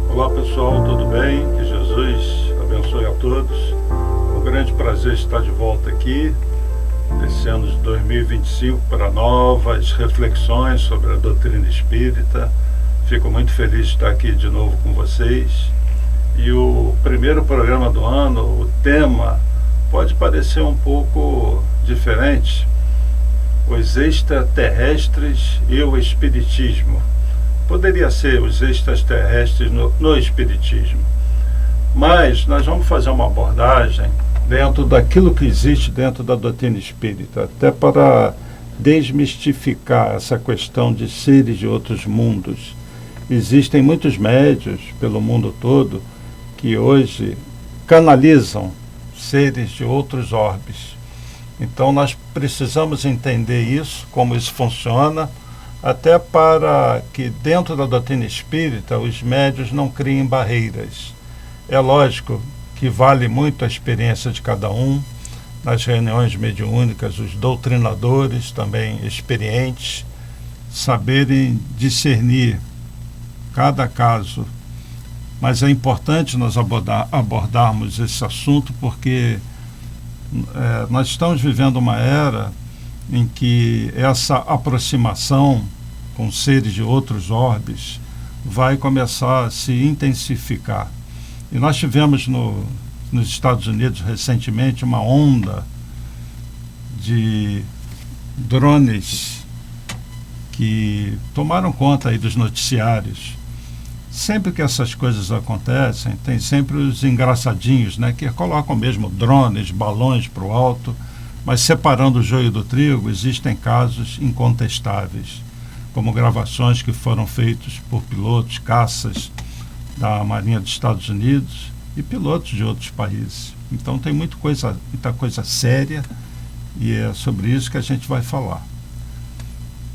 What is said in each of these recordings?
Olá pessoal, tudo bem? Que Jesus abençoe a todos. É um grande prazer estar de volta aqui nesse ano de 2025 para novas reflexões sobre a doutrina espírita. Fico muito feliz de estar aqui de novo com vocês. E o primeiro programa do ano, o tema pode parecer um pouco diferente: os extraterrestres e o espiritismo. Poderia ser os extraterrestres no espiritismo, mas nós vamos fazer uma abordagem dentro daquilo que existe dentro da doutrina espírita, até para desmistificar essa questão de seres de outros mundos. Existem muitos médiuns pelo mundo todo que hoje canalizam seres de outros orbes. Então nós precisamos entender isso, como isso funciona, até para que dentro da doutrina espírita os médiuns não criem barreiras. É lógico que vale muito a experiência de cada um. Nas reuniões mediúnicas, os doutrinadores também experientes saberem discernir cada caso. Mas é importante nós abordarmos esse assunto porque nós estamos vivendo uma era em que essa aproximação com seres de outros orbes vai começar a se intensificar. E nós tivemos nos Estados Unidos recentemente uma onda de drones que tomaram conta aí dos noticiários. Sempre que essas coisas acontecem, tem sempre os engraçadinhos, né, que colocam mesmo drones, balões para o alto, mas separando o joio do trigo, existem casos incontestáveis, como gravações que foram feitas por pilotos, caças da Marinha dos Estados Unidos e pilotos de outros países. Então tem muita coisa séria, e é sobre isso que a gente vai falar.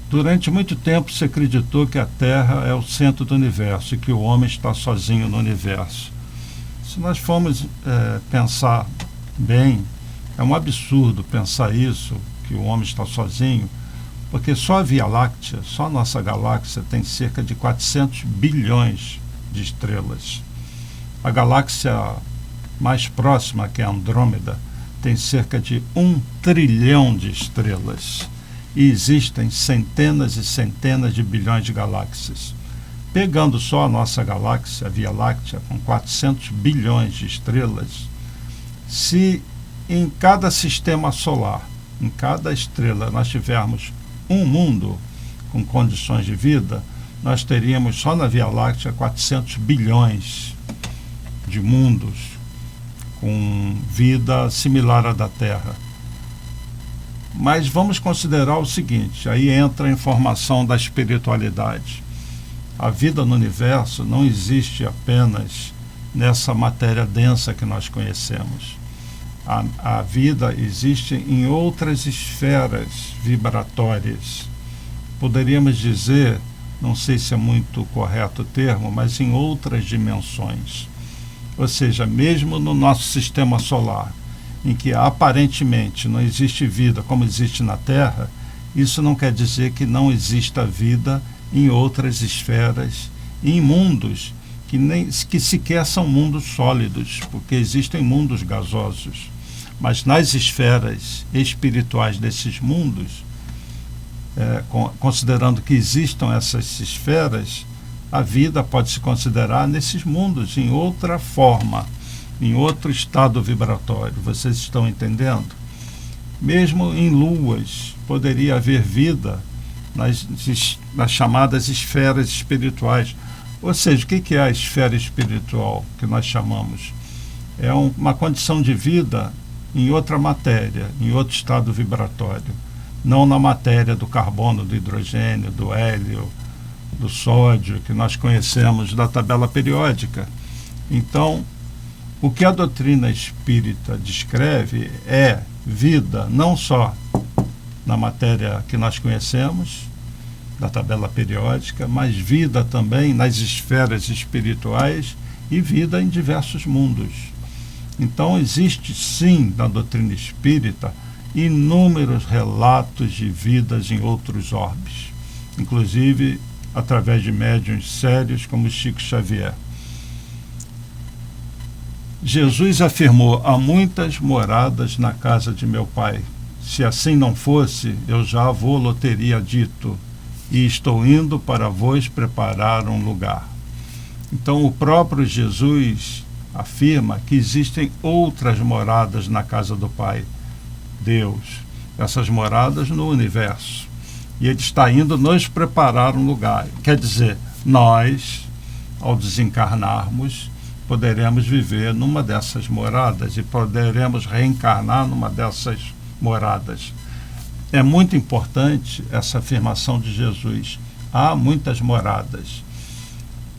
Durante muito tempo se acreditou que a Terra é o centro do universo e que o homem está sozinho no universo. Se nós formos pensar bem, é um absurdo pensar isso, que o homem está sozinho, porque só a Via Láctea, só a nossa galáxia tem cerca de 400 bilhões de estrelas. A galáxia mais próxima, que é a Andrômeda, tem cerca de 1 trilhão de estrelas. E existem centenas e centenas de bilhões de galáxias. Pegando só a nossa galáxia, a Via Láctea, com 400 bilhões de estrelas, se em cada sistema solar, em cada estrela, nós tivermos um mundo com condições de vida, nós teríamos só na Via Láctea 400 bilhões de mundos com vida similar à da Terra. Mas vamos considerar o seguinte, aí entra a informação da espiritualidade. A vida no universo não existe apenas nessa matéria densa que nós conhecemos. A vida existe em outras esferas vibratórias. Poderíamos dizer, não sei se é muito correto o termo, mas em outras dimensões. Ou seja, mesmo no nosso sistema solar, em que aparentemente não existe vida como existe na Terra, isso não quer dizer que não exista vida em outras esferas, em mundos que sequer são mundos sólidos, porque existem mundos gasosos. Mas nas esferas espirituais desses mundos, considerando que existam essas esferas, a vida pode se considerar nesses mundos, em outra forma, em outro estado vibratório. Vocês estão entendendo? Mesmo em luas poderia haver vida nas chamadas esferas espirituais. Ou seja, o que é a esfera espiritual que nós chamamos? É uma condição de vida em outra matéria, em outro estado vibratório, não na matéria do carbono, do hidrogênio, do hélio, do sódio, que nós conhecemos da tabela periódica. Então, o que a doutrina espírita descreve é vida não só na matéria que nós conhecemos, da tabela periódica, mas vida também nas esferas espirituais e vida em diversos mundos. Então existe sim na doutrina espírita inúmeros relatos de vidas em outros orbes, inclusive através de médiuns sérios como Chico Xavier. Jesus afirmou: há muitas moradas na casa de meu Pai. Se assim não fosse, eu já vou teria dito, e estou indo para vos preparar um lugar. Então o próprio Jesus afirma que existem outras moradas na casa do Pai, Deus, essas moradas no universo. E Ele está indo nos preparar um lugar. Quer dizer, nós, ao desencarnarmos, poderemos viver numa dessas moradas e poderemos reencarnar numa dessas moradas. É muito importante essa afirmação de Jesus. Há muitas moradas.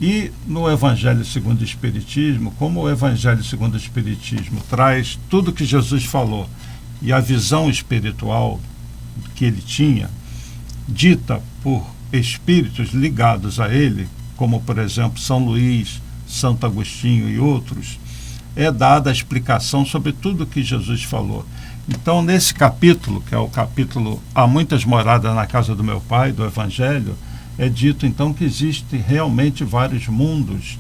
E no Evangelho segundo o Espiritismo, como o Evangelho segundo o Espiritismo traz tudo que Jesus falou e a visão espiritual que ele tinha, dita por espíritos ligados a ele, como por exemplo São Luís, Santo Agostinho e outros, é dada a explicação sobre tudo que Jesus falou. Então, nesse capítulo, que é o capítulo Há muitas moradas na casa do meu Pai, do Evangelho, é dito então que existem realmente vários mundos,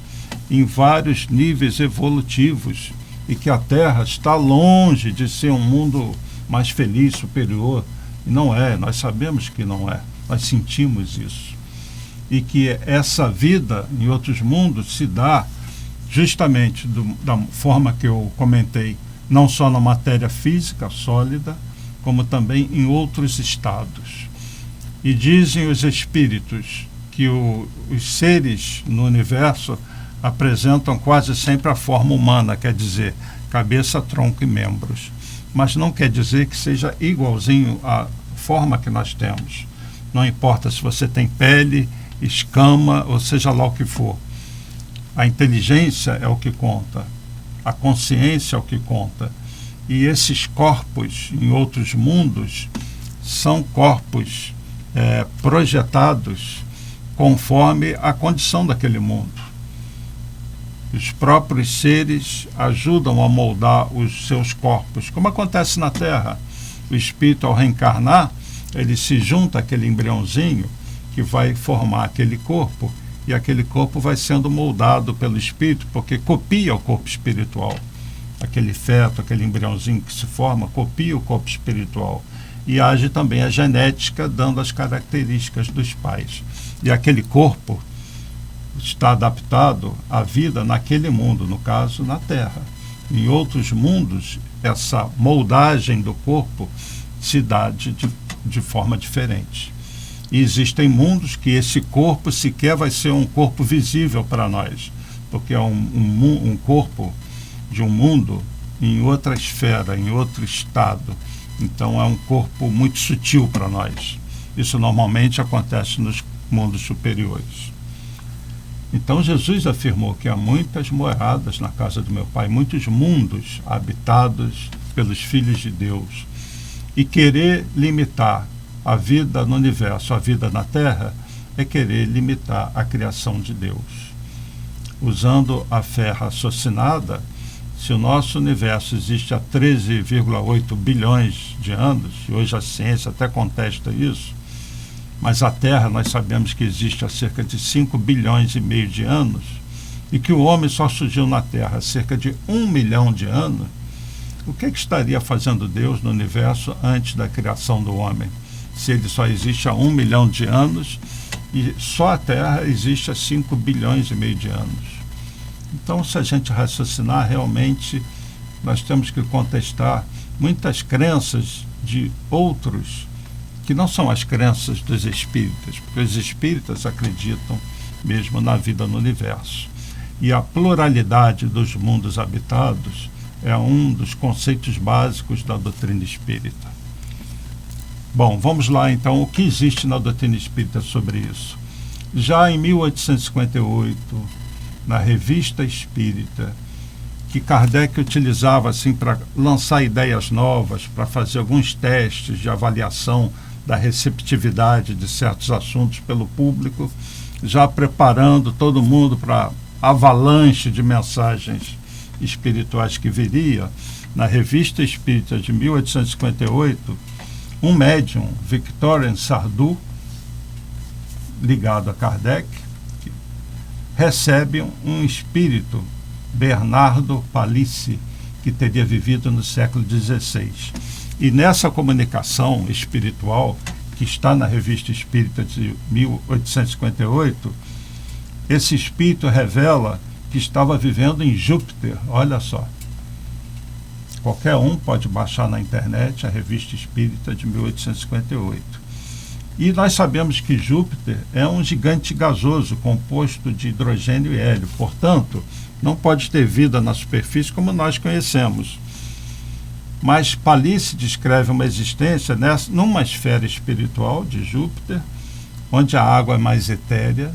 em vários níveis evolutivos, e que a Terra está longe de ser um mundo mais feliz, superior. E não é, nós sabemos que não é, nós sentimos isso. E que essa vida em outros mundos se dá justamente da forma que eu comentei, não só na matéria física sólida, como também em outros estados. E dizem os espíritos que os seres no universo apresentam quase sempre a forma humana, quer dizer, cabeça, tronco e membros. Mas não quer dizer que seja igualzinho à forma que nós temos. Não importa se você tem pele, escama, ou seja lá o que for. A inteligência é o que conta, a consciência é o que conta. E esses corpos em outros mundos são corpos projetados conforme a condição daquele mundo. Os próprios seres ajudam a moldar os seus corpos, como acontece na Terra. O espírito, ao reencarnar, ele se junta àquele embriãozinho que vai formar aquele corpo, e aquele corpo vai sendo moldado pelo espírito, porque copia o corpo espiritual. Aquele feto, aquele embriãozinho que se forma, copia o corpo espiritual. E age também a genética, dando as características dos pais. E aquele corpo está adaptado à vida naquele mundo, no caso, na Terra. Em outros mundos, essa moldagem do corpo se dá de forma diferente. E existem mundos que esse corpo sequer vai ser um corpo visível para nós, porque é um corpo de um mundo em outra esfera, em outro estado. Então é um corpo muito sutil para nós. Isso normalmente acontece nos mundos superiores. Então Jesus afirmou que há muitas moradas na casa do meu Pai, muitos mundos habitados pelos filhos de Deus. E querer limitar a vida no universo, a vida na Terra, é querer limitar a criação de Deus. Usando a fé raciocinada, se o nosso universo existe há 13,8 bilhões de anos, e hoje a ciência até contesta isso, mas a Terra nós sabemos que existe há cerca de 5 bilhões e meio de anos, e que o homem só surgiu na Terra há cerca de 1 milhão de anos, o que estaria fazendo Deus no universo antes da criação do homem? Se ele só existe há 1 milhão de anos e só a Terra existe há 5 bilhões e meio de anos. Então, se a gente raciocinar, realmente nós temos que contestar muitas crenças de outros que não são as crenças dos espíritas, porque os espíritas acreditam mesmo na vida no universo. E a pluralidade dos mundos habitados é um dos conceitos básicos da doutrina espírita. Bom, vamos lá então, o que existe na doutrina espírita sobre isso? Já em 1858, na Revista Espírita, que Kardec utilizava assim para lançar ideias novas, para fazer alguns testes de avaliação da receptividade de certos assuntos pelo público, já preparando todo mundo para a avalanche de mensagens espirituais que viria. na Revista Espírita de 1858, um médium, Victorien Sardou, ligado a Kardec, recebe um espírito, Bernardo Palissy, que teria vivido no século XVI. E nessa comunicação espiritual, que está na Revista Espírita de 1858, esse espírito revela que estava vivendo em Júpiter. Olha só. Qualquer um pode baixar na internet a Revista Espírita de 1858. E nós sabemos que Júpiter é um gigante gasoso composto de hidrogênio e hélio. Portanto, não pode ter vida na superfície como nós conhecemos. Mas Palissy descreve uma existência numa esfera espiritual de Júpiter, onde a água é mais etérea,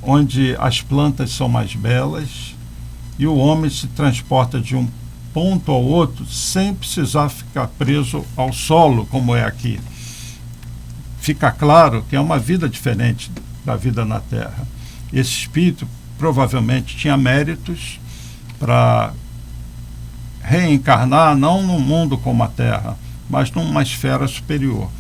onde as plantas são mais belas e o homem se transporta de um ponto ao outro sem precisar ficar preso ao solo, como é aqui. Fica claro que é uma vida diferente da vida na Terra. Esse espírito provavelmente tinha méritos para reencarnar não num mundo como a Terra, mas numa esfera superior.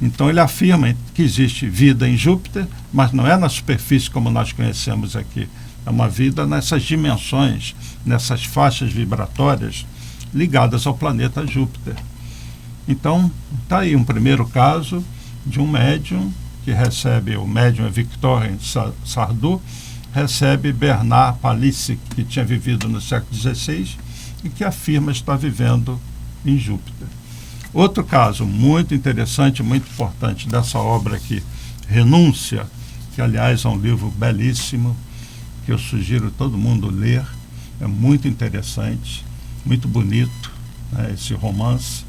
Então ele afirma que existe vida em Júpiter, mas não é na superfície como nós conhecemos aqui. É uma vida nessas dimensões, nessas faixas vibratórias ligadas ao planeta Júpiter. Então, está aí um primeiro caso de um médium que recebe, o médium é Victorien Sardou, recebe Bernard Palissy, que tinha vivido no século XVI e que afirma estar vivendo em Júpiter. Outro caso muito interessante, muito importante dessa obra aqui, Renúncia, que aliás é um livro belíssimo, que eu sugiro todo mundo ler, é muito interessante, muito bonito, né, esse romance.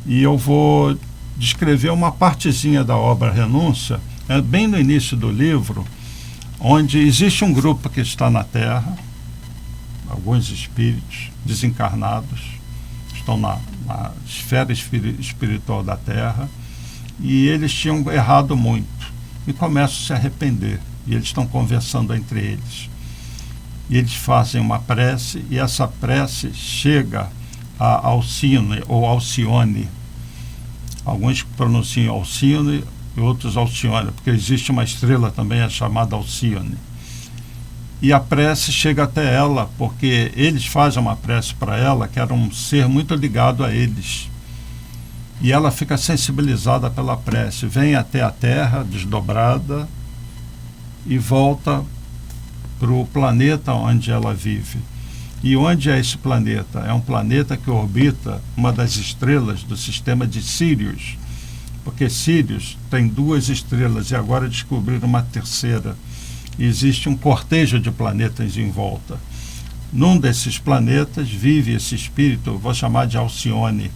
E eu vou descrever uma partezinha da obra Renúncia, bem no início do livro, onde existe um grupo que está na Terra, alguns espíritos desencarnados, estão na esfera espiritual da Terra, e eles tinham errado muito, e começam a se arrepender, e eles estão conversando entre eles. E eles fazem uma prece, e essa prece chega a Alcine, ou Alcione. Alguns pronunciam Alcine e outros Alcione, porque existe uma estrela também chamada Alcione. E a prece chega até ela, porque eles fazem uma prece para ela, que era um ser muito ligado a eles. E ela fica sensibilizada pela prece, vem até a Terra desdobrada e volta para o planeta onde ela vive. E onde é esse planeta? É um planeta que orbita uma das estrelas do sistema de Sírius, porque Sírius tem 2 estrelas e agora descobriram uma terceira. E existe um cortejo de planetas em volta. Num desses planetas vive esse espírito, vou chamar de Alcione,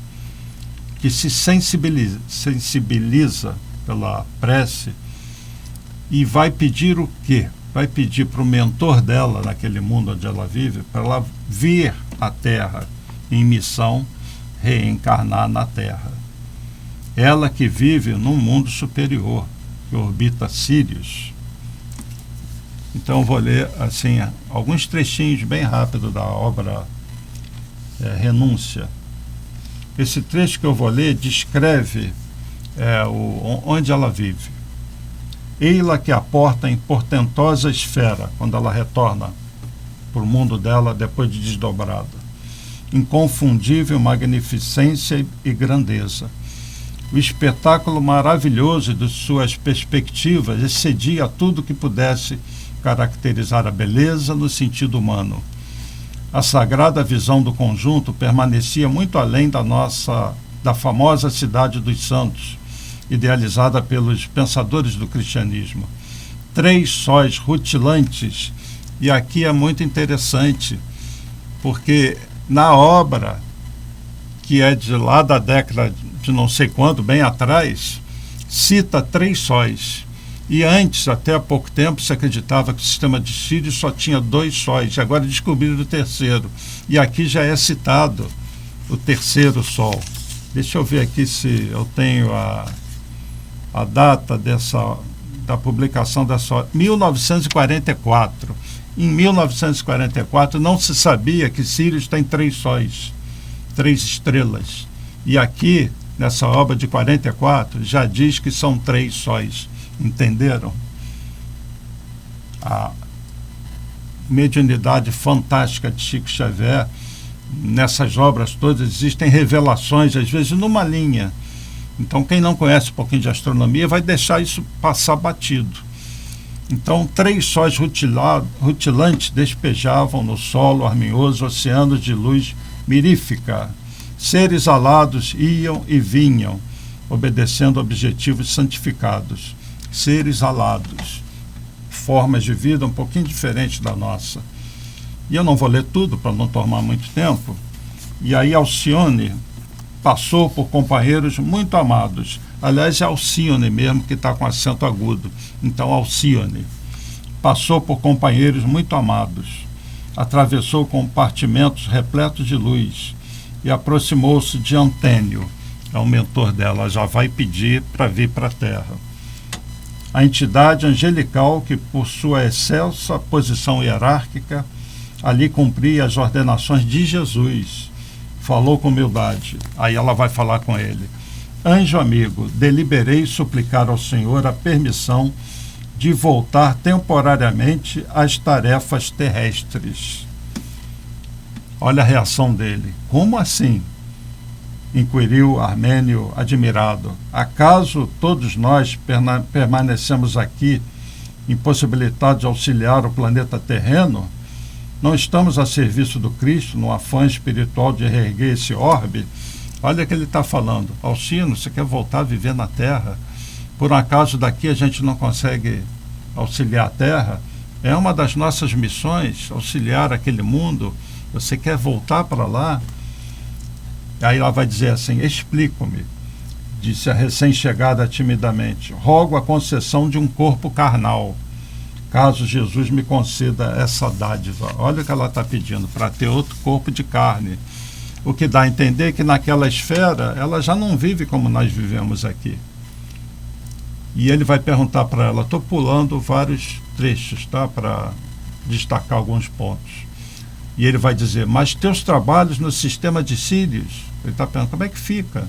que se sensibiliza pela prece e vai pedir o quê? Vai pedir para o mentor dela, naquele mundo onde ela vive, para ela vir à Terra em missão, reencarnar na Terra. Ela que vive num mundo superior, que orbita Sírius. Então vou ler assim alguns trechinhos bem rápido da obra Renúncia. Esse trecho que eu vou ler descreve onde ela vive. Ei-la que aporta em portentosa esfera, quando ela retorna para o mundo dela depois de desdobrada. Inconfundível magnificência e grandeza. O espetáculo maravilhoso de suas perspectivas excedia tudo que pudesse caracterizar a beleza no sentido humano. A sagrada visão do conjunto permanecia muito além da famosa cidade dos santos, idealizada pelos pensadores do cristianismo. 3 sóis rutilantes, e aqui é muito interessante, porque na obra, que é de lá da década de não sei quando, bem atrás, cita 3 sóis. E antes, até há pouco tempo, se acreditava que o sistema de Sírius só tinha 2 sóis, e agora descobriram o terceiro. E aqui já é citado o terceiro sol. Deixa eu ver aqui se eu tenho a data da publicação dessa obra. 1944. Em 1944 não se sabia que Sírios tem 3 sóis, 3 estrelas. E aqui, nessa obra de 44, já diz que são 3 sóis. Entenderam? A mediunidade fantástica de Chico Xavier, nessas obras todas existem revelações, às vezes numa linha. Então quem não conhece um pouquinho de astronomia vai deixar isso passar batido. Então 3 sóis rutilantes despejavam no solo arminhoso oceanos de luz mirífica. Seres alados iam e vinham, obedecendo objetivos santificados. Seres alados, formas de vida um pouquinho diferentes da nossa. E eu não vou ler tudo para não tomar muito tempo. E aí Alcione passou por companheiros muito amados. Aliás, é Alcione mesmo que está com acento agudo. Então, Alcione passou por companheiros muito amados. Atravessou compartimentos repletos de luz e aproximou-se de Antênio, é o mentor dela, já vai pedir para vir para a Terra. A entidade angelical que, por sua excelsa posição hierárquica, ali cumpria as ordenações de Jesus. Falou com humildade. Aí ela vai falar com ele. Anjo amigo, deliberei suplicar ao Senhor a permissão de voltar temporariamente às tarefas terrestres. Olha a reação dele. Como assim? Inquiriu Armênio admirado. Acaso todos nós permanecemos aqui impossibilitados de auxiliar o planeta terreno? Não estamos a serviço do Cristo no afã espiritual de reerguer esse orbe? Olha o que ele está falando. Alcino, você quer voltar a viver na Terra? Por um acaso daqui a gente não consegue auxiliar a Terra? É uma das nossas missões, auxiliar aquele mundo. Você quer voltar para lá? Aí ela vai dizer assim, explico-me, disse a recém-chegada timidamente. Rogo a concessão de um corpo carnal, caso Jesus me conceda essa dádiva. Olha o que ela está pedindo, para ter outro corpo de carne. O que dá a entender que naquela esfera ela já não vive como nós vivemos aqui. E ele vai perguntar para ela, estou pulando vários trechos, tá, para destacar alguns pontos. E ele vai dizer, mas teus trabalhos no sistema de Sírios, ele está perguntando, como é que fica?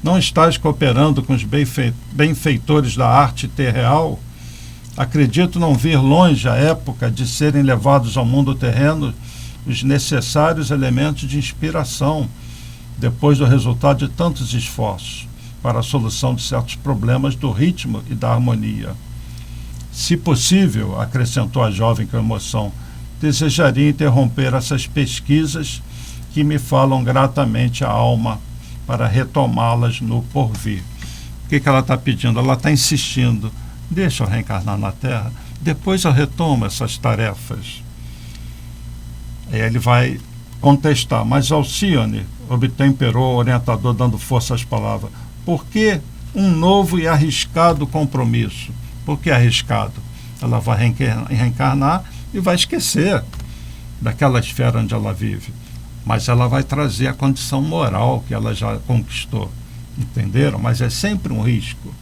Não estás cooperando com os benfeitores da arte terreal? Acredito não vir longe a época de serem levados ao mundo terreno os necessários elementos de inspiração, depois do resultado de tantos esforços para a solução de certos problemas do ritmo e da harmonia. Se possível, acrescentou a jovem com emoção, desejaria interromper essas pesquisas que me falam gratamente a alma para retomá-las no porvir. O que ela está pedindo? Ela está insistindo, deixa eu reencarnar na Terra, depois eu retomo essas tarefas. Aí ele vai contestar, mas Alcione, obtemperou o orientador dando força às palavras, por que um novo e arriscado compromisso? Por que arriscado? Ela vai reencarnar e vai esquecer daquela esfera onde ela vive. Mas ela vai trazer a condição moral que ela já conquistou. Entenderam? Mas é sempre um risco.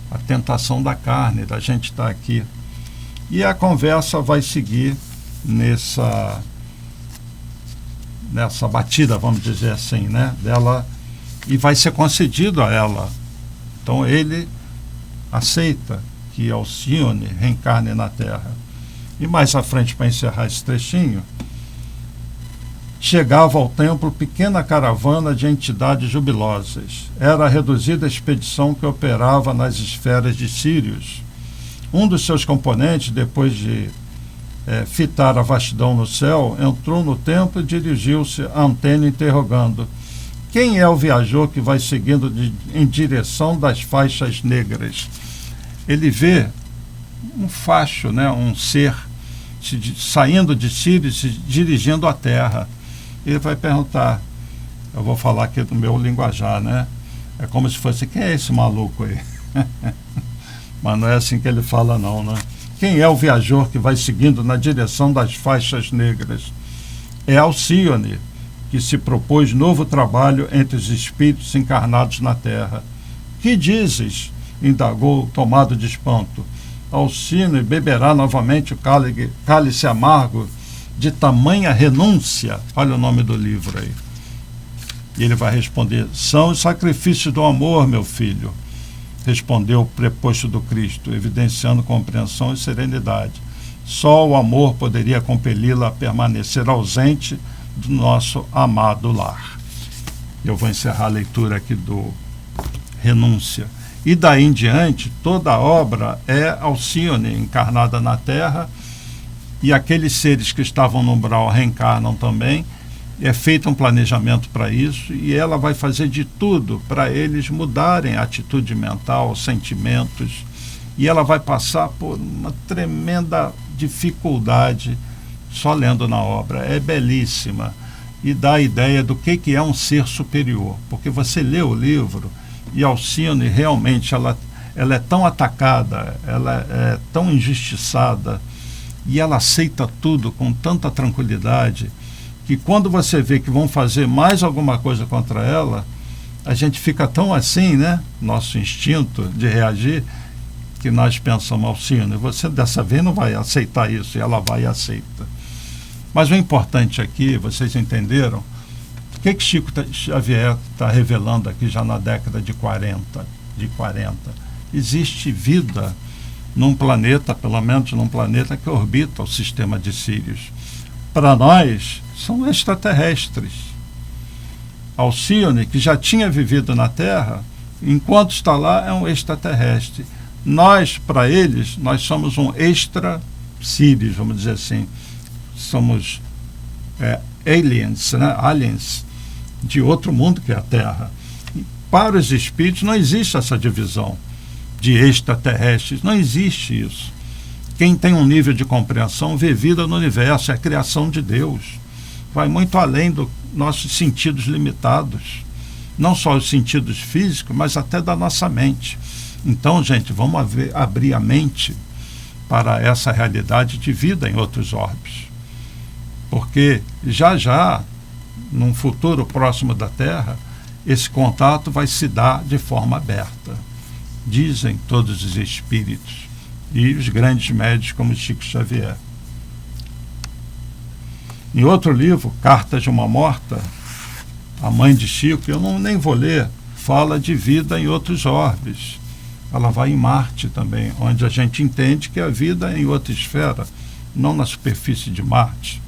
A tentação da carne, da gente estar aqui. E a conversa vai seguir nessa batida, vamos dizer assim, né? Dela, e vai ser concedido a ela. Então ele aceita que Alcione reencarne na Terra. E mais à frente, para encerrar esse trechinho, chegava ao templo pequena caravana de entidades jubilosas. Era a reduzida expedição que operava nas esferas de Sírios. Um dos seus componentes, depois de fitar a vastidão no céu, entrou no templo e dirigiu-se a Antênio interrogando: quem é o viajor que vai seguindo em direção das faixas negras? Ele vê um facho, né, um ser saindo de Sírios, se dirigindo à Terra. Ele vai perguntar, eu vou falar aqui do meu linguajar, né? É como se fosse, quem é esse maluco aí? Mas não é assim que ele fala não, né? Quem é o viajor que vai seguindo na direção das faixas negras? É Alcione, que se propôs novo trabalho entre os espíritos encarnados na Terra. Que dizes? Indagou, tomado de espanto. Alcino beberá novamente o cálice amargo de tamanha renúncia? Olha o nome do livro aí. E ele vai responder: são os sacrifícios do amor, meu filho, respondeu o preposto do Cristo, evidenciando compreensão e serenidade. Só o amor poderia compeli-la a permanecer ausente do nosso amado lar. Eu vou encerrar a leitura aqui do Renúncia. E daí em diante, toda a obra é Alcíone, encarnada na Terra, e aqueles seres que estavam no umbral reencarnam também. É feito um planejamento para isso, e ela vai fazer de tudo para eles mudarem a atitude mental, sentimentos, e ela vai passar por uma tremenda dificuldade só lendo na obra. É belíssima e dá a ideia do que é um ser superior, porque você lê o livro e Alcíone realmente ela é tão atacada, ela é tão injustiçada, e ela aceita tudo com tanta tranquilidade, que quando você vê que vão fazer mais alguma coisa contra ela, a gente fica tão assim, né? Nosso instinto de reagir, que nós pensamos: Alcíone, você dessa vez não vai aceitar isso, e ela vai e aceita. Mas o importante aqui, vocês entenderam, o que Chico Xavier está revelando aqui já na década de 40. Existe vida num planeta, pelo menos num planeta que orbita o sistema de Sírius. Para nós, são extraterrestres. Alcíone, que já tinha vivido na Terra, enquanto está lá, é um extraterrestre. Nós, para eles, nós somos um extra-Sírius, vamos dizer assim. Somos aliens, né? Aliens de outro mundo que é a Terra. E para os espíritos não existe essa divisão de extraterrestres, não existe isso. Quem tem um nível de compreensão vê vida no universo, é a criação de Deus. Vai muito além dos nossos sentidos limitados, não só os sentidos físicos, mas até da nossa mente. Então, gente, vamos abrir a mente para essa realidade de vida em outros orbes. Porque já, num futuro próximo da Terra, esse contato vai se dar de forma aberta. Dizem todos os espíritos e os grandes médios como Chico Xavier. Em outro livro, Cartas de uma Morta, a mãe de Chico, eu nem vou ler, fala de vida em outros orbes. Ela vai em Marte também, onde a gente entende que a vida é em outra esfera, não na superfície de Marte.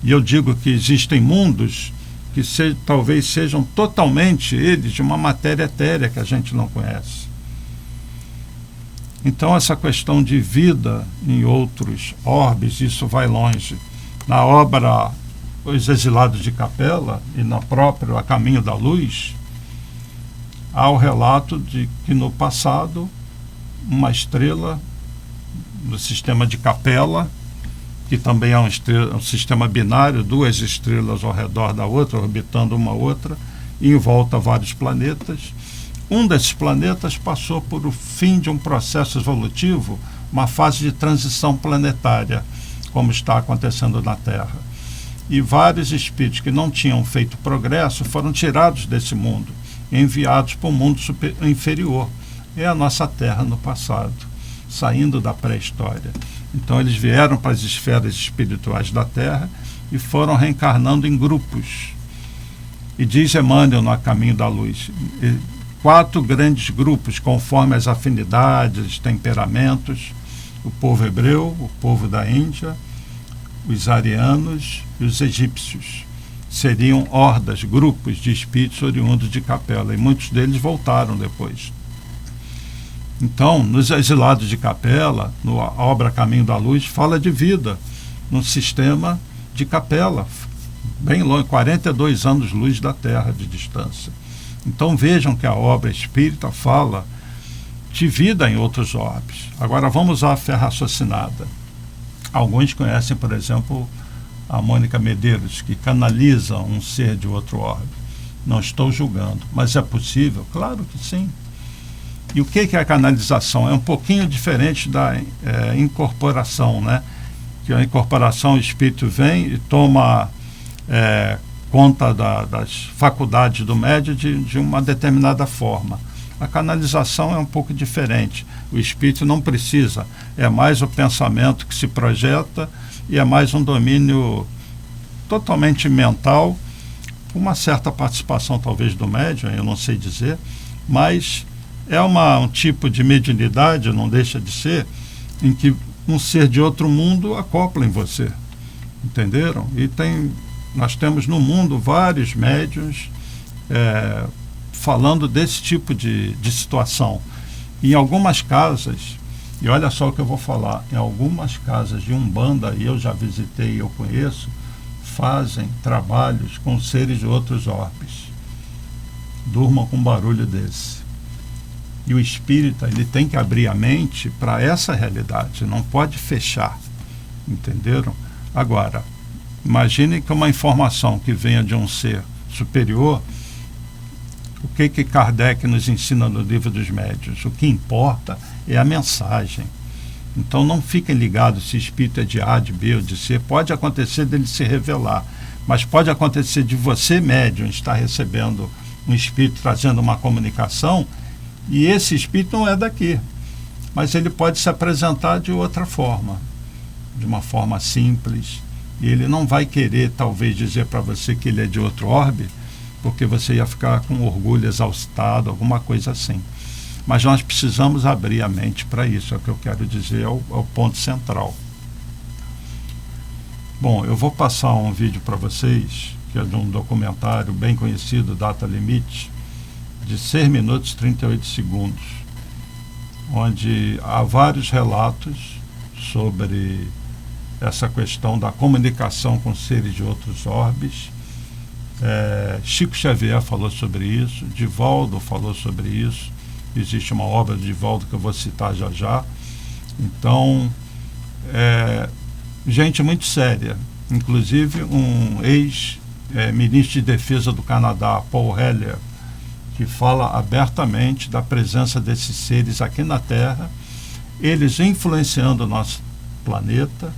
E eu digo que existem mundos que talvez sejam totalmente eles de uma matéria etérea que a gente não conhece. Então, essa questão de vida em outros orbes, isso vai longe. Na obra Os Exilados de Capela e na própria A Caminho da Luz, há o relato de que no passado uma estrela no sistema de Capela, que também é um sistema binário, duas estrelas ao redor da outra, orbitando uma outra, e em volta a vários planetas. Um desses planetas passou por o fim de um processo evolutivo, uma fase de transição planetária, como está acontecendo na Terra. E vários espíritos que não tinham feito progresso foram tirados desse mundo, enviados para o mundo inferior. É a nossa Terra no passado, saindo da pré-história. Então eles vieram para as esferas espirituais da Terra e foram reencarnando em grupos. E diz Emmanuel no A Caminho da Luz, 4 grandes grupos, conforme as afinidades, temperamentos: o povo hebreu, o povo da Índia, os arianos e os egípcios. Seriam hordas, grupos de espíritos oriundos de Capela, e muitos deles voltaram depois. Então, nos Exilados de Capela, na obra Caminho da Luz, fala de vida no sistema de Capela, bem longe, 42 anos-luz da Terra de distância. Então vejam que a obra espírita fala de vida em outros orbes. Agora vamos à fé raciocinada. Alguns conhecem, por exemplo, a Mônica Medeiros, que canaliza um ser de outro orbe. Não estou julgando, mas é possível? Claro que sim. E o que é a canalização? É um pouquinho diferente da incorporação, né? Que a incorporação, o espírito vem e toma conta das faculdades do médium de uma determinada forma. A canalização é um pouco diferente. O espírito não precisa, é mais o pensamento que se projeta e é mais um domínio totalmente mental, uma certa participação talvez do médium, eu não sei dizer, mas é um tipo de mediunidade, não deixa de ser, em que um ser de outro mundo acopla em você, entenderam? E nós temos no mundo vários médiuns falando desse tipo de situação. Em algumas casas, e olha só o que eu vou falar, em algumas casas de Umbanda, e eu já visitei e eu conheço, fazem trabalhos com seres de outros orbes. Durmam com um barulho desse. E o espírita, ele tem que abrir a mente para essa realidade, não pode fechar, entenderam? Agora, imagine que uma informação que venha de um ser superior, o que Kardec nos ensina no Livro dos Médiuns? O que importa é a mensagem. Então não fiquem ligados se o espírito é de A, de B ou de C. Pode acontecer dele se revelar, mas pode acontecer de você, médium, estar recebendo um espírito trazendo uma comunicação, e esse espírito não é daqui, mas ele pode se apresentar de outra forma, de uma forma simples, e ele não vai querer talvez dizer para você que ele é de outro orbe, porque você ia ficar com orgulho exaustado, alguma coisa assim. Mas nós precisamos abrir a mente para isso, é o que eu quero dizer, é o ponto central. Bom, eu vou passar um vídeo para vocês, que é de um documentário bem conhecido, Data Limite, de 6 minutos e 38 segundos, onde há vários relatos sobre essa questão da comunicação com seres de outros orbes. Chico Xavier falou sobre isso, Divaldo falou sobre isso, existe uma obra de Divaldo que eu vou citar já já. Então, gente muito séria, inclusive um ex-ministro de Defesa do Canadá, Paul Hellyer, que fala abertamente da presença desses seres aqui na Terra, eles influenciando o nosso planeta,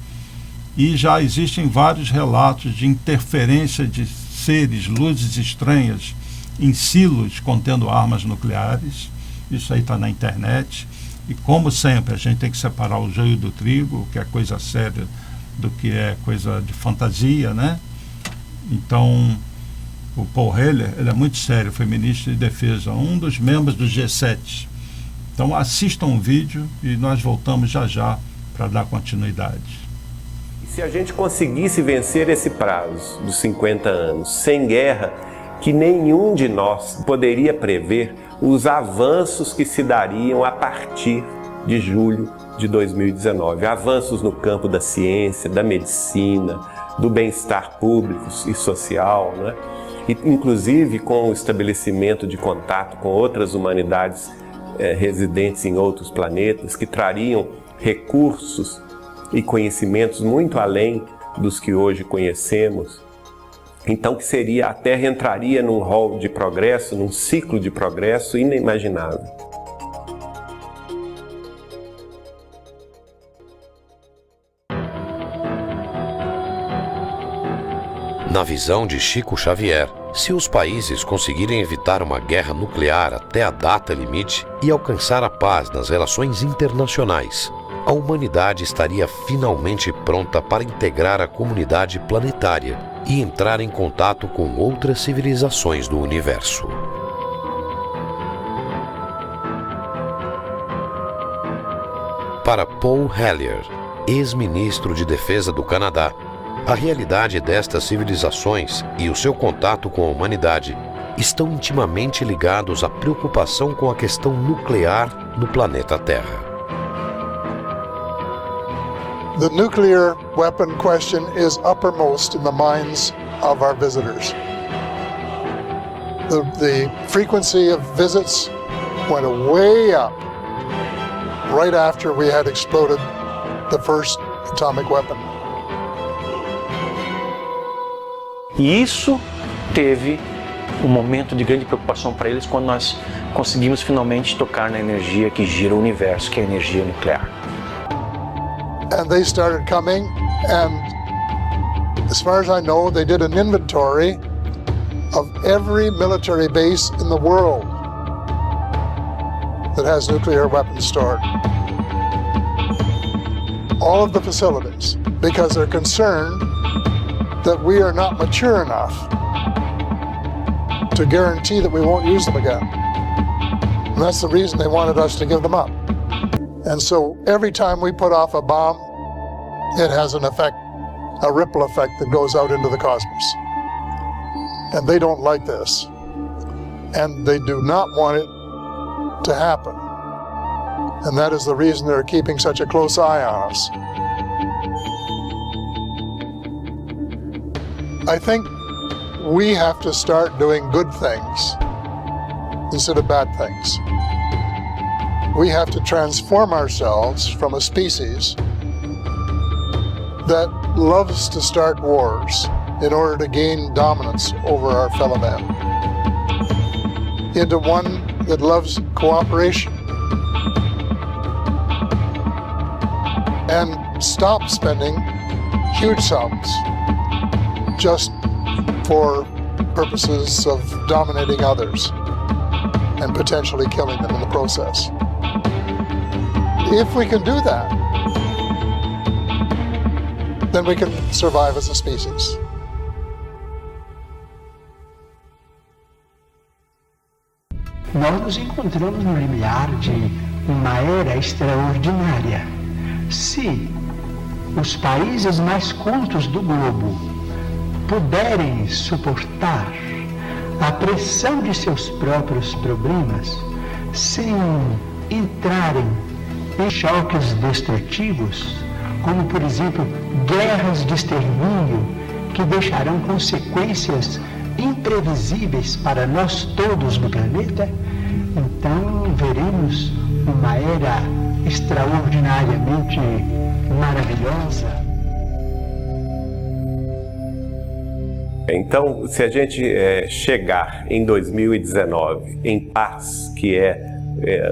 e já existem vários relatos de interferência de seres, luzes estranhas em silos contendo armas nucleares. Isso aí está na internet. E como sempre, a gente tem que separar o joio do trigo, o que é coisa séria do que é coisa de fantasia, né? Então, o Paul Hellyer, ele é muito sério, foi ministro de Defesa, um dos membros do G7. Então assistam o vídeo e nós voltamos já já para dar continuidade. Se a gente conseguisse vencer esse prazo dos 50 anos sem guerra, que nenhum de nós poderia prever os avanços que se dariam a partir de julho de 2019. Avanços no campo da ciência, da medicina, do bem-estar público e social, né? E, inclusive com o estabelecimento de contato com outras humanidades residentes em outros planetas, que trariam recursos e conhecimentos muito além dos que hoje conhecemos. Então que a Terra entraria num rol de progresso, num ciclo de progresso inimaginável. Na visão de Chico Xavier, se os países conseguirem evitar uma guerra nuclear até a data limite e alcançar a paz nas relações internacionais, a humanidade estaria finalmente pronta para integrar a comunidade planetária e entrar em contato com outras civilizações do universo. Para Paul Hellyer, ex-ministro de Defesa do Canadá, a realidade destas civilizações e o seu contato com a humanidade estão intimamente ligados à preocupação com a questão nuclear no planeta Terra. The nuclear weapon question is uppermost in the minds of our visitors. The frequency of visits went way up right after we had exploded the first atomic weapon. E isso teve um momento de grande preocupação para eles quando nós conseguimos finalmente tocar na energia que gira o universo, que é a energia nuclear. And they started coming, and as far as I know, they did an inventory of every military base in the world. that has nuclear weapons stored. All of the facilities, because they're concerned that we are not mature enough to guarantee that we won't use them again. And that's the reason they wanted us to give them up. And so every time we put off a bomb, it has an effect, a ripple effect that goes out into the cosmos. And they don't like this. And they do not want it to happen. And that is the reason they're keeping such a close eye on us. I think we have to start doing good things instead of bad things. We have to transform ourselves from a species that loves to start wars in order to gain dominance over our fellow men into one that loves cooperation and stop spending huge sums just for purposes of dominating others and potentially killing them in the process. If we can do that, then we can survive as a species. Nós nos encontramos no limiar de uma era extraordinária. Se os países mais cultos do globo puderem suportar a pressão de seus próprios problemas sem entrarem em choques destrutivos, como por exemplo guerras de extermínio que deixarão consequências imprevisíveis para nós todos no planeta, então veremos uma era extraordinariamente maravilhosa. Então, se a gente chegar em 2019 em paz, que é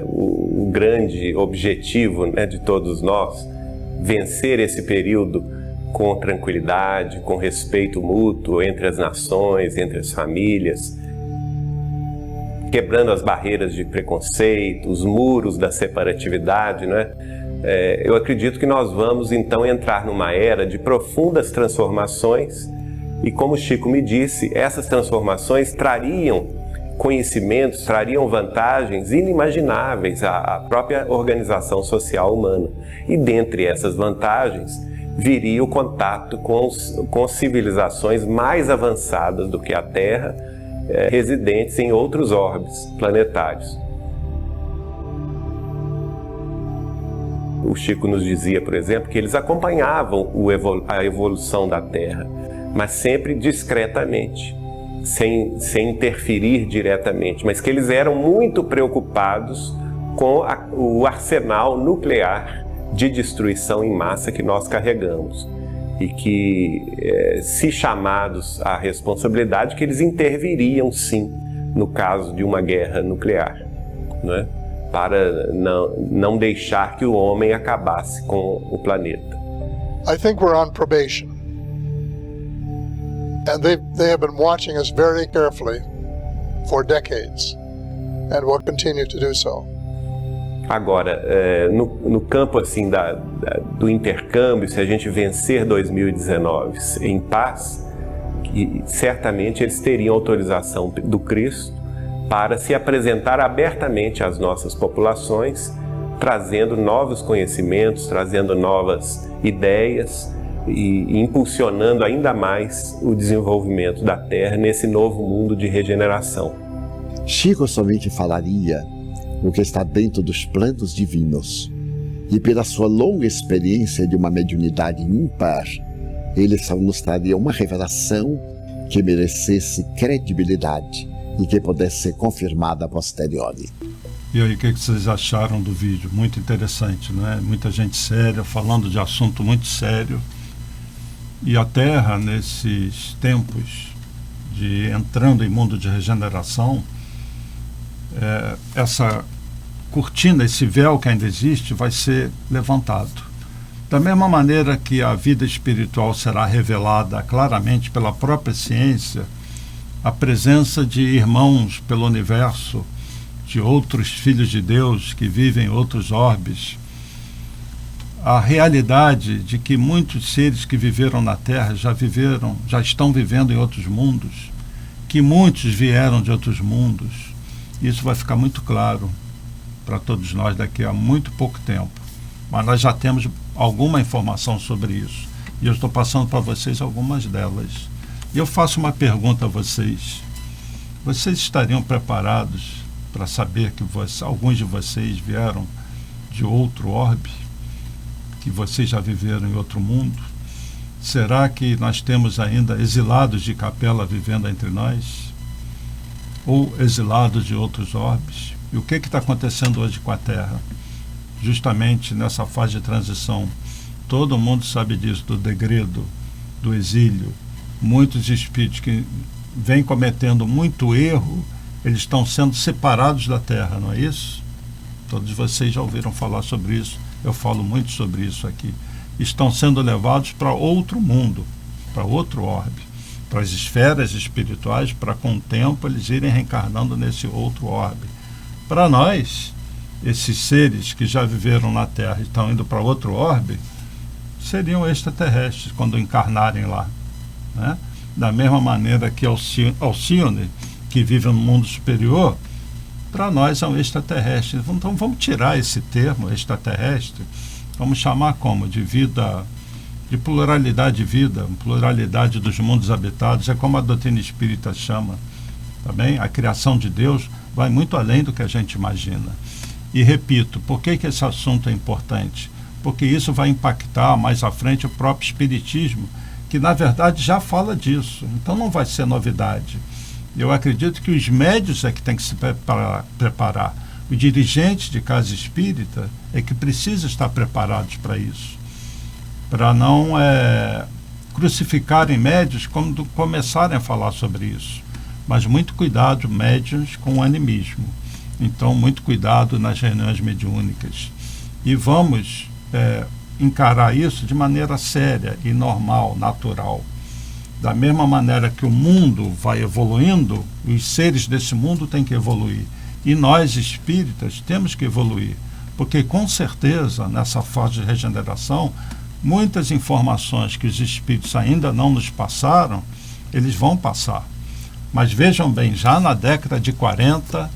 o grande objetivo, né, de todos nós, vencer esse período com tranquilidade, com respeito mútuo entre as nações, entre as famílias, quebrando as barreiras de preconceito, os muros da separatividade, né? Eu acredito que nós vamos então entrar numa era de profundas transformações e, como Chico me disse, essas transformações trariam conhecimentos, trariam vantagens inimagináveis à própria organização social humana. E dentre essas vantagens viria o contato com civilizações mais avançadas do que a Terra, residentes em outros orbes planetários. O Chico nos dizia, por exemplo, que eles acompanhavam a evolução da Terra, mas sempre discretamente, sem interferir diretamente, mas que eles eram muito preocupados com o arsenal nuclear de destruição em massa que nós carregamos. E que, se chamados à responsabilidade, que eles interviriam sim no caso de uma guerra nuclear, né? Para não deixar que o homem acabasse com o planeta. I think we're on probation. And they have been watching us very carefully for decades and will continue to do so. Agora, no campo assim do intercâmbio, se a gente vencer 2019 em paz, certamente eles teriam autorização do Cristo para se apresentar abertamente às nossas populações, trazendo novos conhecimentos, trazendo novas ideias e impulsionando ainda mais o desenvolvimento da Terra nesse novo mundo de regeneração. Chico somente falaria o que está dentro dos planos divinos. E pela sua longa experiência de uma mediunidade ímpar, ele só nos traria uma revelação que merecesse credibilidade e que pudesse ser confirmada a posteriori. E aí, o que vocês acharam do vídeo? Muito interessante, não é? Muita gente séria, falando de assunto muito sério. E a Terra, nesses tempos de entrando em mundo de regeneração, essa cortina, esse véu que ainda existe, vai ser levantado. Da mesma maneira que a vida espiritual será revelada claramente pela própria ciência, a presença de irmãos pelo universo de outros filhos de Deus que vivem em outros orbes, a realidade de que muitos seres que viveram na Terra já estão vivendo em outros mundos, que muitos vieram de outros mundos. Isso vai ficar muito claro para todos nós daqui a muito pouco tempo. Mas nós já temos alguma informação sobre isso. E eu estou passando para vocês algumas delas. E eu faço uma pergunta a vocês. Vocês estariam preparados para saber que alguns de vocês vieram de outro orbe? Que vocês já viveram em outro mundo? Será que nós temos ainda exilados de Capela vivendo entre nós? Ou exilados de outros orbes? E o que está acontecendo hoje com a Terra? Justamente nessa fase de transição. Todo mundo sabe disso, do degredo, do exílio. Muitos espíritos que vêm cometendo muito erro, eles estão sendo separados da Terra, não é isso? Todos vocês já ouviram falar sobre isso. Eu falo muito sobre isso aqui. Estão sendo levados para outro mundo, para outro orbe, para as esferas espirituais, para com o tempo eles irem reencarnando nesse outro orbe. Para nós, esses seres que já viveram na Terra e estão indo para outro orbe, seriam extraterrestres quando encarnarem lá, né? Da mesma maneira que Alcione, que vive no mundo superior, para nós é um extraterrestre. Então vamos tirar esse termo extraterrestre, vamos chamar como? De vida, de pluralidade de vida, pluralidade dos mundos habitados, é como a doutrina espírita chama, tá bem? A criação de Deus vai muito além do que a gente imagina. E repito, por que esse assunto é importante? Porque isso vai impactar mais à frente o próprio espiritismo, que na verdade já fala disso, então não vai ser novidade. Eu acredito que os médios é que tem que se preparar. O dirigente de casa espírita é que precisa estar preparados para isso, para não crucificarem médios quando começarem a falar sobre isso. Mas muito cuidado, médiuns com o animismo. Então, muito cuidado nas reuniões mediúnicas. E vamos encarar isso de maneira séria e normal, natural. Da mesma maneira que o mundo vai evoluindo, os seres desse mundo têm que evoluir. E nós, espíritas, temos que evoluir. Porque, com certeza, nessa fase de regeneração, muitas informações que os espíritos ainda não nos passaram, eles vão passar. Mas vejam bem, já na década de 40,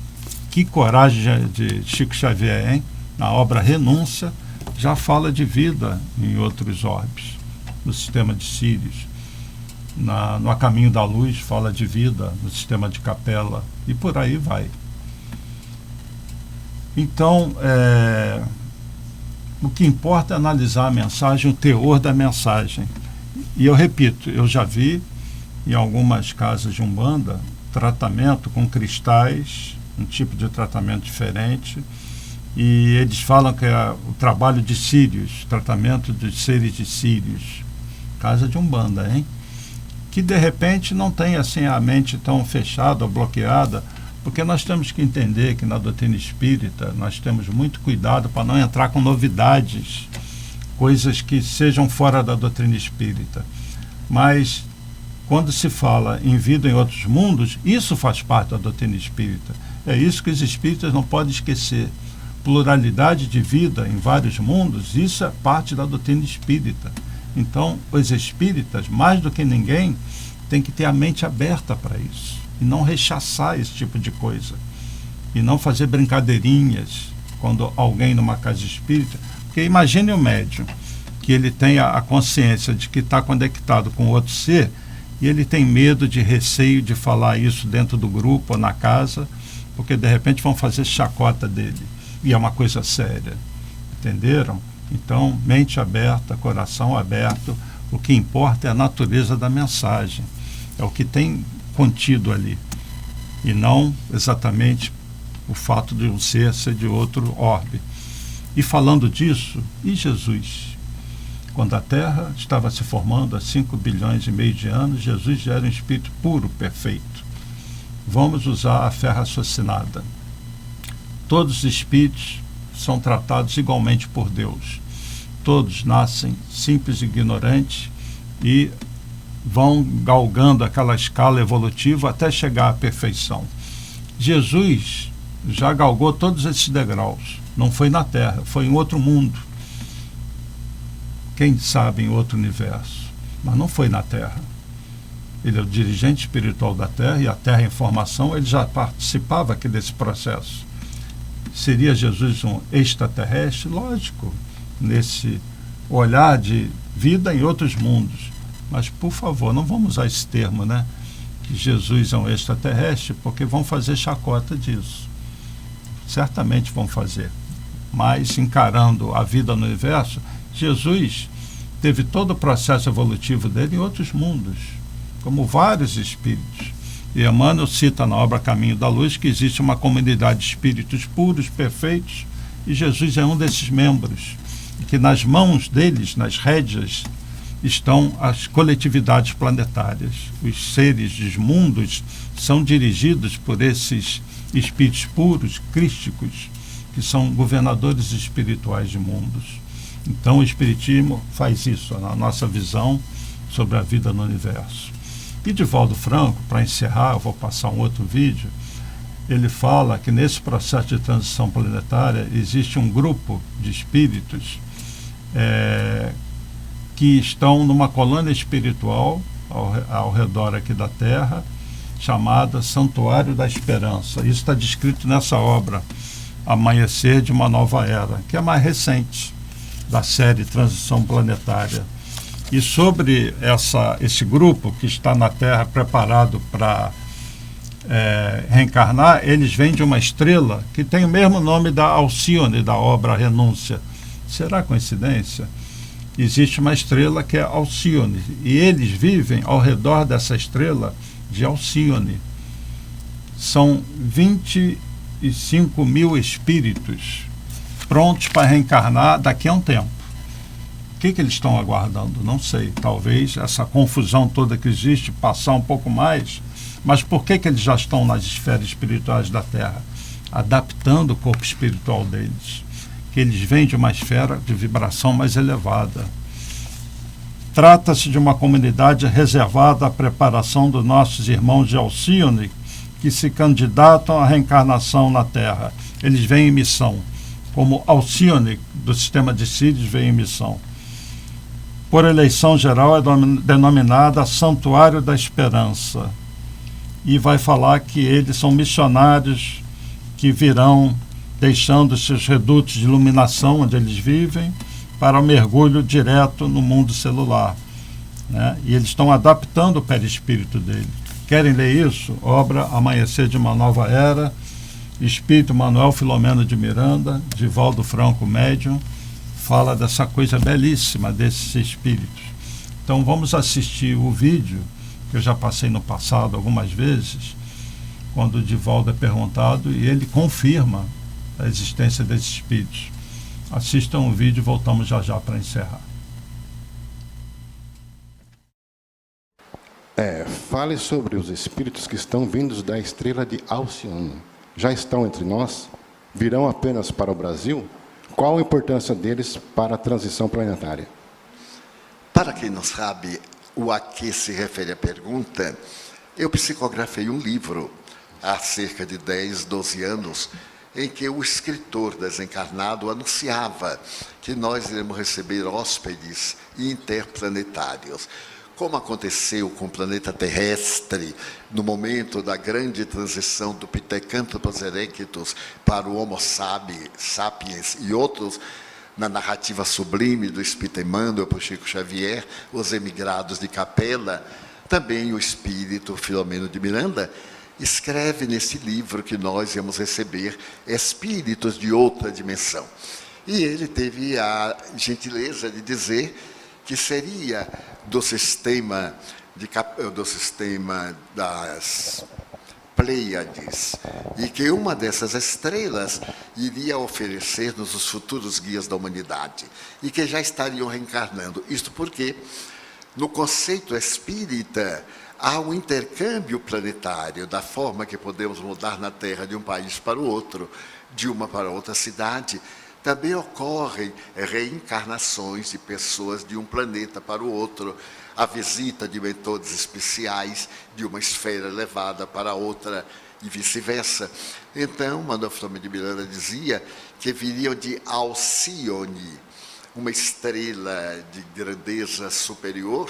que coragem de Chico Xavier, hein? Na obra Renúncia, já fala de vida em outros orbes, no sistema de Sírios. No A Caminho da Luz fala de vida no sistema de Capela e por aí vai. Então, o que importa é analisar a mensagem, o teor da mensagem. E eu repito, eu já vi em algumas casas de Umbanda tratamento com cristais, um tipo de tratamento diferente, e eles falam que é o trabalho de Sírios, tratamento dos seres de Sírios, casa de Umbanda, hein? Que de repente não tem assim a mente tão fechada ou bloqueada, porque nós temos que entender que na doutrina espírita nós temos muito cuidado para não entrar com novidades, coisas que sejam fora da doutrina espírita. Mas quando se fala em vida em outros mundos, isso faz parte da doutrina espírita. É isso que os espíritas não podem esquecer. Pluralidade de vida em vários mundos, isso é parte da doutrina espírita. Então, os espíritas, mais do que ninguém, têm que ter a mente aberta para isso. E não rechaçar esse tipo de coisa. E não fazer brincadeirinhas quando alguém numa casa espírita... Porque imagine o médium, que ele tem a consciência de que está conectado com outro ser, e ele tem medo, de receio de falar isso dentro do grupo ou na casa, porque de repente vão fazer chacota dele. E é uma coisa séria. Entenderam? Então, mente aberta, coração aberto, o que importa é a natureza da mensagem, é o que tem contido ali, e não exatamente o fato de um ser de outro orbe. E falando disso, e Jesus? Quando a Terra estava se formando há 5 bilhões e meio de anos, Jesus já era um espírito puro, perfeito. Vamos usar a fé raciocinada. Todos os espíritos são tratados igualmente por Deus. Todos nascem simples e ignorantes e vão galgando aquela escala evolutiva até chegar à perfeição. Jesus já galgou todos esses degraus. Não foi na Terra, foi em outro mundo. Quem sabe em outro universo, mas não foi na Terra. Ele é o dirigente espiritual da Terra, e a Terra em formação, ele já participava aqui desse processo. Seria Jesus um extraterrestre? Lógico, nesse olhar de vida em outros mundos. Mas, por favor, não vamos usar esse termo, né? Que Jesus é um extraterrestre, porque vão fazer chacota disso. Certamente vão fazer. Mas, encarando a vida no universo, Jesus teve todo o processo evolutivo dele em outros mundos, como vários espíritos. E Emmanuel cita na obra Caminho da Luz que existe uma comunidade de espíritos puros, perfeitos, e Jesus é um desses membros. E que nas mãos deles, nas rédeas, estão as coletividades planetárias. Os seres dos mundos são dirigidos por esses espíritos puros, crísticos, que são governadores espirituais de mundos. Então o Espiritismo faz isso, na nossa visão sobre a vida no universo. E Divaldo Franco, para encerrar, eu vou passar um outro vídeo, ele fala que nesse processo de transição planetária existe um grupo de espíritos que estão numa colônia espiritual ao redor aqui da Terra, chamada Santuário da Esperança. Isso está descrito nessa obra, Amanhecer de uma Nova Era, que é mais recente, da série Transição Planetária. E sobre esse grupo que está na Terra preparado para reencarnar, eles vêm de uma estrela que tem o mesmo nome da Alcíone, da obra Renúncia. Será coincidência? Existe uma estrela que é Alcíone, e eles vivem ao redor dessa estrela de Alcíone. São 25 mil espíritos prontos para reencarnar daqui a um tempo. O que eles estão aguardando? Não sei. Talvez essa confusão toda que existe passar um pouco mais. Mas por que eles já estão nas esferas espirituais da Terra? Adaptando o corpo espiritual deles. Que eles vêm de uma esfera de vibração mais elevada. Trata-se de uma comunidade reservada à preparação dos nossos irmãos de Alcíone, que se candidatam à reencarnação na Terra. Eles vêm em missão, como Alcíone, do sistema de Sírios, vem em missão. Por eleição geral, é denominada Santuário da Esperança. E vai falar que eles são missionários que virão deixando seus redutos de iluminação, onde eles vivem, para o mergulho direto no mundo celular, né? E eles estão adaptando o perispírito dele. Querem ler isso? Obra Amanhecer de uma Nova Era, Espírito Manuel Filomeno de Miranda, Divaldo Franco, médium, fala dessa coisa belíssima desses espíritos. Então vamos assistir o vídeo, que eu já passei no passado algumas vezes, quando o Divaldo é perguntado e ele confirma a existência desses espíritos. Assistam o vídeo e voltamos já já para encerrar. Fale sobre os espíritos que estão vindos da estrela de Alcíone. Já estão entre nós? Virão apenas para o Brasil? Qual a importância deles para a transição planetária? Para quem não sabe a que se refere a pergunta, eu psicografei um livro há cerca de 10, 12 anos, em que o escritor desencarnado anunciava que nós iremos receber hóspedes interplanetários. Como aconteceu com o planeta terrestre, no momento da grande transição do Pithecanthropus erectus para o Homo sapiens e outros, na narrativa sublime do Espírito Emmanuel por Chico Xavier, os emigrados de Capela, também o espírito Filomeno de Miranda escreve nesse livro que nós íamos receber espíritos de outra dimensão. E ele teve a gentileza de dizer que seria do sistema das Pleiades, e que uma dessas estrelas iria oferecer-nos os futuros guias da humanidade, e que já estariam reencarnando. Isto porque, no conceito espírita, há um intercâmbio planetário, da forma que podemos mudar na Terra de um país para o outro, de uma para outra cidade. Também ocorrem reencarnações de pessoas de um planeta para o outro, a visita de mentores especiais de uma esfera elevada para outra, e vice-versa. Então, Manuel Filomeno de Miranda dizia que viriam de Alcione, uma estrela de grandeza superior,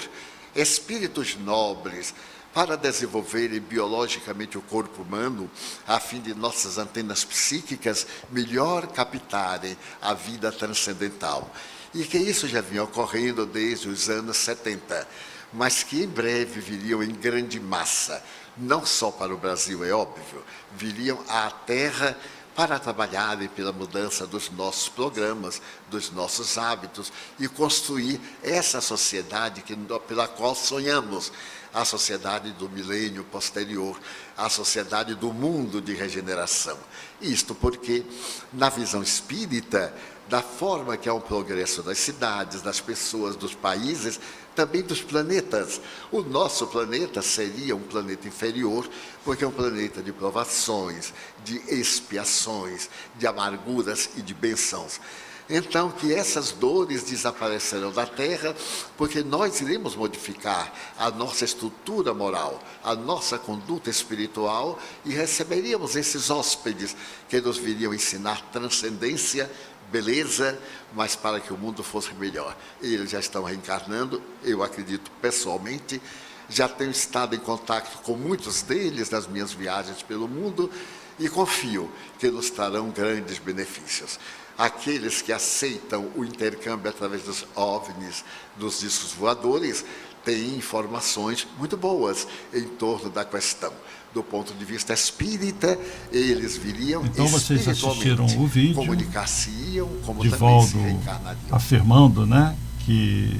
espíritos nobres, para desenvolverem biologicamente o corpo humano, a fim de nossas antenas psíquicas melhor captarem a vida transcendental. E que isso já vinha ocorrendo desde os anos 70, mas que em breve viriam em grande massa, não só para o Brasil, é óbvio, viriam à Terra para trabalharem pela mudança dos nossos programas, dos nossos hábitos e construir essa sociedade pela qual sonhamos, a sociedade do milênio posterior, a sociedade do mundo de regeneração. Isto porque, na visão espírita, da forma que é o progresso das cidades, das pessoas, dos países, também dos planetas. O nosso planeta seria um planeta inferior, porque é um planeta de provações, de expiações, de amarguras e de bênçãos. Então, que essas dores desaparecerão da Terra, porque nós iremos modificar a nossa estrutura moral, a nossa conduta espiritual, e receberíamos esses hóspedes que nos viriam ensinar transcendência, beleza, mas para que o mundo fosse melhor. Eles já estão reencarnando, eu acredito pessoalmente, já tenho estado em contato com muitos deles nas minhas viagens pelo mundo e confio que nos trarão grandes benefícios. Aqueles que aceitam o intercâmbio através dos OVNIs, dos discos voadores, têm informações muito boas em torno da questão. Do ponto de vista espírita, eles viriam então vocês assistiram o vídeo, comunicar-se-iam, como Divaldo também se reencarnariam. Afirmando, né, que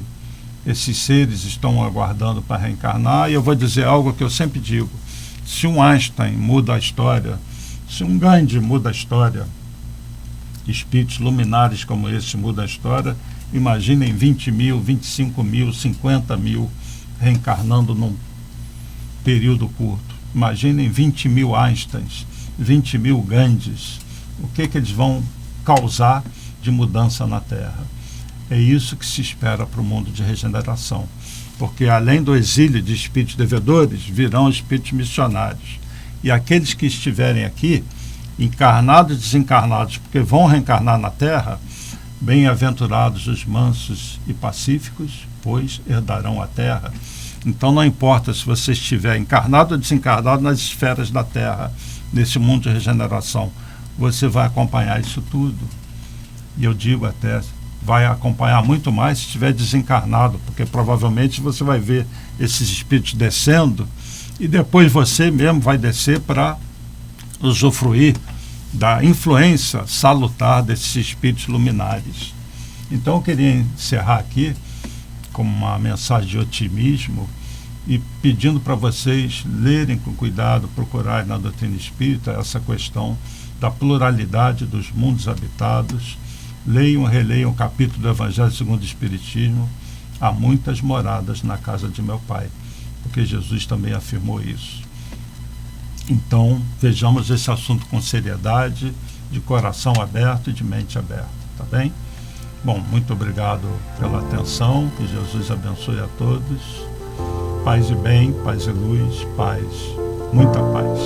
esses seres estão aguardando para reencarnar. E eu vou dizer algo que eu sempre digo: se um Einstein muda a história, se um Gandhi muda a história, espíritos luminares como esse mudam a história, imaginem 20 mil, 25 mil, 50 mil reencarnando num período curto. Imaginem 20 mil Einsteins, 20 mil Gandhis. O que eles vão causar de mudança na Terra? É isso que se espera para o mundo de regeneração. Porque além do exílio de espíritos devedores, virão espíritos missionários. E aqueles que estiverem aqui, encarnados e desencarnados, porque vão reencarnar na Terra, bem-aventurados os mansos e pacíficos, pois herdarão a Terra. Então não importa se você estiver encarnado ou desencarnado nas esferas da Terra, nesse mundo de regeneração, você vai acompanhar isso tudo. E eu digo até, vai acompanhar muito mais se estiver desencarnado, porque provavelmente você vai ver esses espíritos descendo e depois você mesmo vai descer para usufruir da influência salutar desses espíritos luminares. Então eu queria encerrar aqui com uma mensagem de otimismo e pedindo para vocês lerem com cuidado, procurarem na doutrina espírita essa questão da pluralidade dos mundos habitados. Leiam e releiam o capítulo do Evangelho segundo o Espiritismo. Há muitas moradas na casa de meu Pai, porque Jesus também afirmou isso. Então, vejamos esse assunto com seriedade, de coração aberto e de mente aberta, tá bem? Bom, muito obrigado pela atenção, que Jesus abençoe a todos. Paz e bem, paz e luz, paz, muita paz.